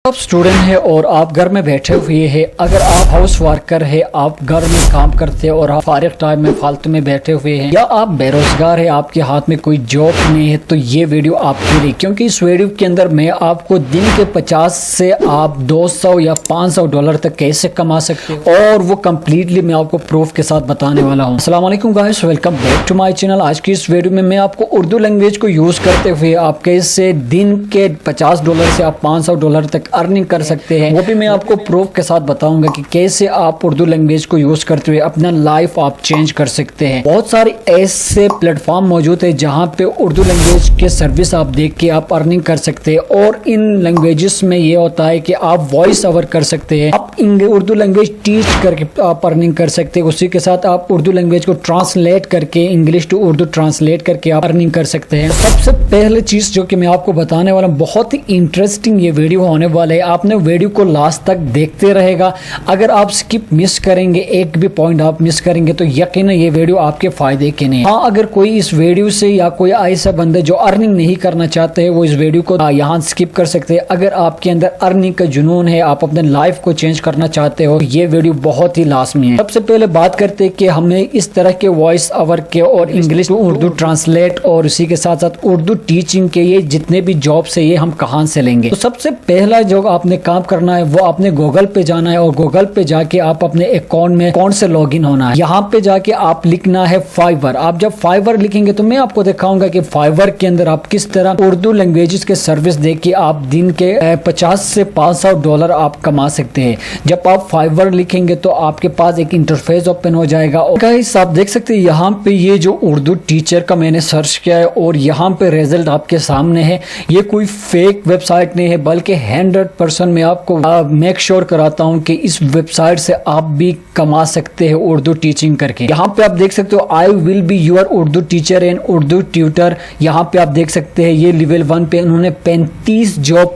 आप स्टूडेंट हैं और आप घर में बैठे हुए हैं, अगर आप हाउस वर्कर है, आप घर में काम करते हैं और आप फारिग टाइम में फालतू में बैठे हुए हैं, या आप बेरोजगार है, आपके हाथ में कोई जॉब नहीं है, तो ये वीडियो आपके लिए, क्योंकि इस वीडियो के अंदर मैं आपको दिन के 50 से आप 200 या 500 डॉलर तक कैसे कमा सकते हैं, और वो कम्प्लीटली मैं आपको प्रूफ के साथ बताने वाला हूँ। अस्सलाम वालेकुम guys, welcome back to my channel. आज की इस वीडियो में मैं आपको उर्दू लैंग्वेज को यूज करते हुए आप कैसे दिन के 50 डॉलर से आप 500 डॉलर तक अर्निंग कर सकते हैं, वो भी मैं आपको प्रूफ के साथ बताऊंगा कि कैसे आप उर्दू लैंग्वेज को यूज करते हुए अपना लाइफ आप चेंज कर सकते हैं। बहुत सारे ऐसे प्लेटफॉर्म मौजूद है जहां पे उर्दू लैंग्वेज के सर्विस आप देख के आप अर्निंग कर सकते हैं, और इन लैंग्वेजेस में ये होता है कि आप वॉइस ओवर कर सकते हैं, आप उर्दू लैंग्वेज टीच करके आप अर्निंग कर सकते हैं, उसी के साथ आप उर्दू लैंग्वेज को ट्रांसलेट करके इंग्लिश टू उर्दू ट्रांसलेट करके आप अर्निंग कर सकते हैं। सबसे पहले चीज जो कि मैं आपको बताने वाला हूं, बहुत ही इंटरेस्टिंग ये वीडियो होने वाला है, आपने वीडियो को लास्ट तक देखते रहेगा। अगर आप स्किप मिस करेंगे, एक भी पॉइंट आप मिस करेंगे, तो यकीनन ये वीडियो आपके फायदे के नहीं। हाँ, अगर कोई इस वीडियो से या कोई ऐसा बंदा जो अर्निंग नहीं करना चाहते हैं, वो इस वीडियो को यहाँ स्किप कर सकते हैं। अगर आपके अंदर अर्निंग का जुनून है, आप अपने लाइफ को चेंज करना चाहते हो, ये वीडियो बहुत ही लाजमी है। सबसे पहले बात करते हैं कि हमें इस तरह के वॉइस ओवर के और इंग्लिश टू उर्दू ट्रांसलेट और उसी के साथ साथ उर्दू टीचिंग के ये जितने भी जॉब्स है, ये हम कहाँ से लेंगे। तो सबसे पहला जो आपने काम करना है, वो आपने गूगल पे जाना है, और गूगल पे जाके आप अपने अकाउंट में कौन से लॉगिन होना है। यहाँ पे जाके आप लिखना है फाइवर। आप जब फाइवर लिखेंगे तो मैं आपको दिखाऊंगा कि फाइवर के अंदर आप किस तरह उर्दू लैंग्वेजेस के सर्विस देके आप दिन के 50 से 500 डॉलर आप कमा सकते हैं। जब आप फाइवर लिखेंगे तो आपके पास एक इंटरफेस ओपन हो जाएगा, और गाइस आप देख सकते हैं यहाँ पे ये जो उर्दू टीचर का मैंने सर्च किया है, और यहाँ पे रिजल्ट आपके सामने है। ये कोई फेक वेबसाइट नहीं है, बल्कि 100% मैं आपको मेक श्योर कराता हूँ कि इस वेबसाइट से आप भी कमा सकते हैं उर्दू टीचिंग करके। यहाँ पे आप देख सकते हो, I will be your Urdu teacher and Urdu tutor. यहाँ पे आप देख सकते हैं ये लेवल 1 पे उन्होंने 35 जॉब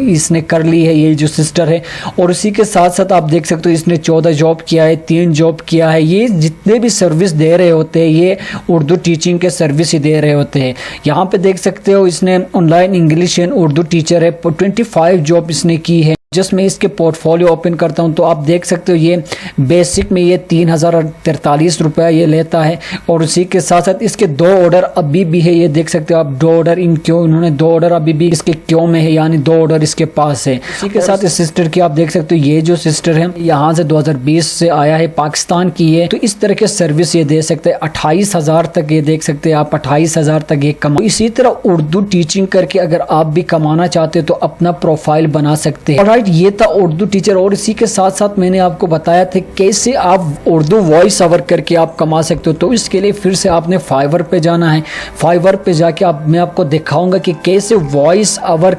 इसने कर ली है, ये जो सिस्टर है। और उसी के साथ साथ आप देख सकते हो इसने 14 जॉब किया है, 3 जॉब किया है। ये जितने भी सर्विस दे रहे होते हैं, ये उर्दू टीचिंग के सर्विस ही दे रहे होते हैं। यहाँ पे देख सकते हो इसने online English and Urdu teacher है, 25 जॉब इसने की है। जस्ट मैं इसके पोर्टफोलियो ओपन करता हूं तो आप देख सकते हो ये बेसिक में ये 3043 रुपया ये लेता है, और उसी के साथ साथ इसके 2 ऑर्डर अभी भी है। ये देख सकते हो आप 2 ऑर्डर इन्होंने 2 ऑर्डर अभी भी इसके क्यों में है, यानी 2 ऑर्डर इसके पास है। इसी के साथ इस सिस्टर की आप देख सकते हो, ये जो सिस्टर है यहाँ से 2020 से आया है, पाकिस्तान की है। तो इस तरह के सर्विस ये दे सकते हैं। 28,000 तक ये देख सकते हैं आप, 28,000 तक ये कमा। इसी तरह उर्दू टीचिंग करके अगर आप भी कमाना चाहते हो तो अपना प्रोफाइल बना सकते हैं। ये था उर्दू टीचर, और इसी के साथ साथ मैंने आपको बताया था कैसे आप उर्दू वॉइस ओवर करके आप कमा सकते हो। तो इसके लिए फिर से आपने फाइवर पे जाना है। फाइवर पे जाके मैं आपको दिखाऊंगा कि कैसे वॉइस ओवर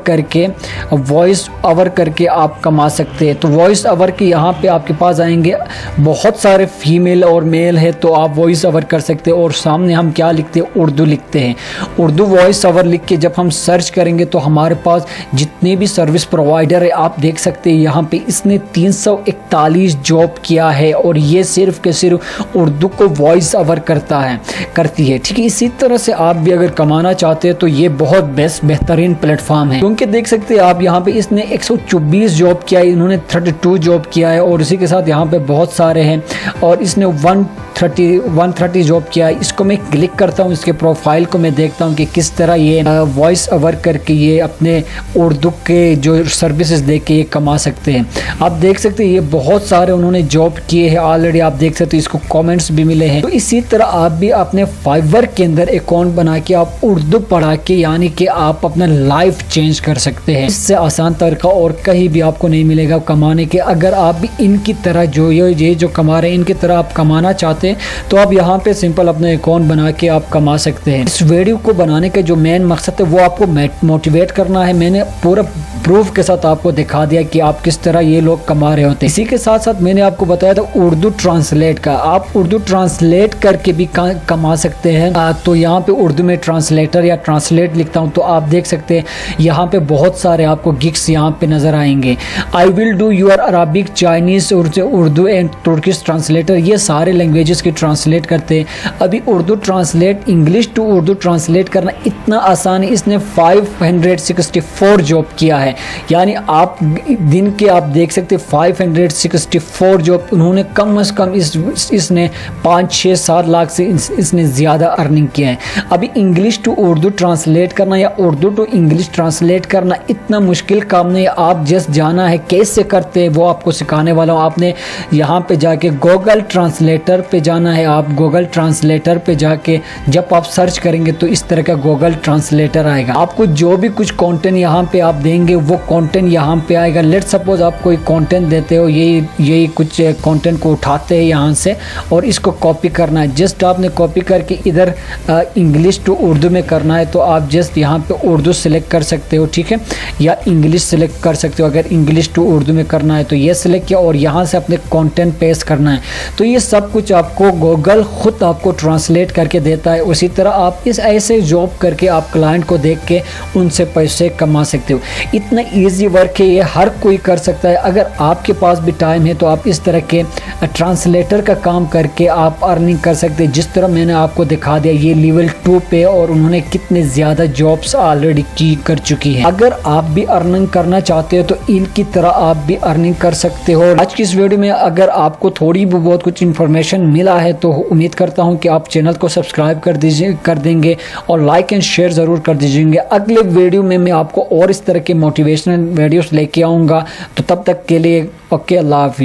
करके आप कमा सकते हैं। तो वॉइस ओवर के यहाँ पे आपके पास आएंगे बहुत सारे फीमेल और मेल है, तो आप वॉइस ओवर कर सकते हैं। और सामने हम क्या लिखते हैं, उर्दू लिखते हैं। उर्दू वॉइस ओवर लिख के जब हम सर्च करेंगे तो हमारे पास जितने भी सर्विस प्रोवाइडर है आप देख सकते हैं। यहाँ पे इसने 341 जॉब किया है, और ये सिर्फ के सिर्फ उर्दू को वॉइस ओवर करती है। ठीक है, इसी तरह से आप भी अगर कमाना चाहते हैं तो ये बहुत बेहतरीन प्लेटफॉर्म है, क्योंकि देख सकते हैं आप यहाँ पे इसने 124 जॉब किया है, इन्होंने 32 जॉब किया है, और इसी के साथ यहाँ पे बहुत सारे हैं, और इसने 130 जॉब किया है। इसको मैं क्लिक करता हूँ, इसके प्रोफाइल को मैं देखता हूँ कि किस तरह ये वॉइस ओवर करके ये अपने उर्दू के जो सर्विसेज दे के ये कमा सकते हैं। आप देख सकते हैं ये बहुत सारे उन्होंने जॉब किए हैं ऑलरेडी, आप देख सकते हैं इसको कमेंट्स भी मिले हैं। तो इसी तरह आप भी अपने फाइवर के अंदर अकाउंट बना के आप उर्दू पढ़ा के, यानी कि आप अपना लाइफ चेंज कर सकते हैं। इससे आसान तरीका और कहीं भी आपको नहीं मिलेगा कमाने के। अगर आप भी इनकी तरह जो कमा रहे हैं, इनकी तरह आप कमाना चाहते हैं, तो आप यहाँ पे सिंपल अपने अकाउंट बना के आप कमा सकते हैं। इस वीडियो को बनाने का जो मेन मकसद है वो आपको मोटिवेट करना है। मैंने पूरा प्रूफ के साथ आपको दिखा दिया कि आप किस तरह ये लोग कमा रहे होते हैं। इसी کے ساتھ ساتھ میں نے آپ کو بتایا تھا اردو ٹرانسلیٹ کا، آپ اردو ٹرانسلیٹ کر کے بھی کما سکتے ہیں۔ تو یہاں پہ اردو میں ٹرانسلیٹر یا ٹرانسلیٹ لکھتا ہوں تو آپ دیکھ سکتے ہیں یہاں پہ بہت سارے آپ کو گگس یہاں پہ نظر آئیں گے۔ I will do your Arabic, Chinese, Urdu and Turkish translator, یہ سارے لینگویجز کی ٹرانسلیٹ کرتے ہیں۔ ابھی Urdu translate, English to Urdu translate کرنا اتنا آسان ہے، اس نے 564 جاب کیا ہے، یعنی آپ دن کے آپ دیکھ سکتے 564 جاب انہوں نے کم از کم اس نے 5-6-7 لاکھ سے اس نے زیادہ ارننگ کیا ہے۔ ابھی انگلش ٹو اردو ٹرانسلیٹ کرنا یا اردو ٹو انگلش ٹرانسلیٹ کرنا اتنا مشکل کام نہیں، آپ جس جانا ہے کیسے کرتے ہیں وہ آپ کو سکھانے والا ہوں۔ آپ نے یہاں پہ جا کے گوگل ٹرانسلیٹر پہ جانا ہے، آپ گوگل ٹرانسلیٹر پہ جا کے جب آپ سرچ کریں گے تو اس طرح کا گوگل ٹرانسلیٹر آئے گا، آپ کو جو بھی کچھ کانٹینٹ یہاں پہ آپ دیں گے وہ کانٹینٹ یہاں پہ آئے گا۔ لیٹ سپوز آپ کوئی کانٹینٹ دیتے ہو، یہی کچھ کانٹینٹ کو اٹھاتے ہیں یہاں سے اور اس کو کاپی کرنا ہے، جسٹ آپ نے کاپی کر کے ادھر انگلش ٹو اردو میں کرنا ہے تو آپ جسٹ یہاں پہ اردو سلیکٹ کر سکتے ہو، ٹھیک ہے، یا انگلش سلیکٹ کر سکتے ہو۔ اگر انگلش ٹو اردو میں کرنا ہے تو یہ سلیکٹ کیا اور یہاں سے اپنے کانٹینٹ پیسٹ کرنا ہے، تو یہ سب کچھ آپ کو گوگل خود آپ کو ٹرانسلیٹ کر کے دیتا ہے۔ اسی طرح آپ اس ایسے جاب کر کے آپ کلائنٹ کو دیکھ کے ان سے پیسے کما سکتے ہو۔ اتنا ایزی ورک ہے، یہ ہر کوئی کر سکتا ہے۔ اگر آپ کے پاس بھی ٹائم ہے تو آپ اس طرح کے ٹرانسلیٹر کا کام کر کے آپ ارننگ کر سکتے ہیں، جس طرح میں نے آپ کو دکھا دیا یہ لیول 2 پہ، اور انہوں نے کتنے زیادہ جابس آلریڈی کی کر چکی ہیں۔ اگر آپ بھی ارننگ کرنا چاہتے ہو تو ان کی طرح آپ بھی ارننگ کر سکتے ہو۔ آج کی اس ویڈیو میں اگر آپ کو تھوڑی بہت کچھ انفارمیشن ملا ہے تو امید کرتا ہوں کہ آپ چینل کو سبسکرائب کر دیں گے اور لائک اینڈ شیئر ضرور کر دیجیے گے۔ اگلے ویڈیو میں آپ کو اور اس طرح کے موٹیویشنل ویڈیوز لے کے آؤں گا، تو تب تک کے لیے اوکے، اللہ حافظ۔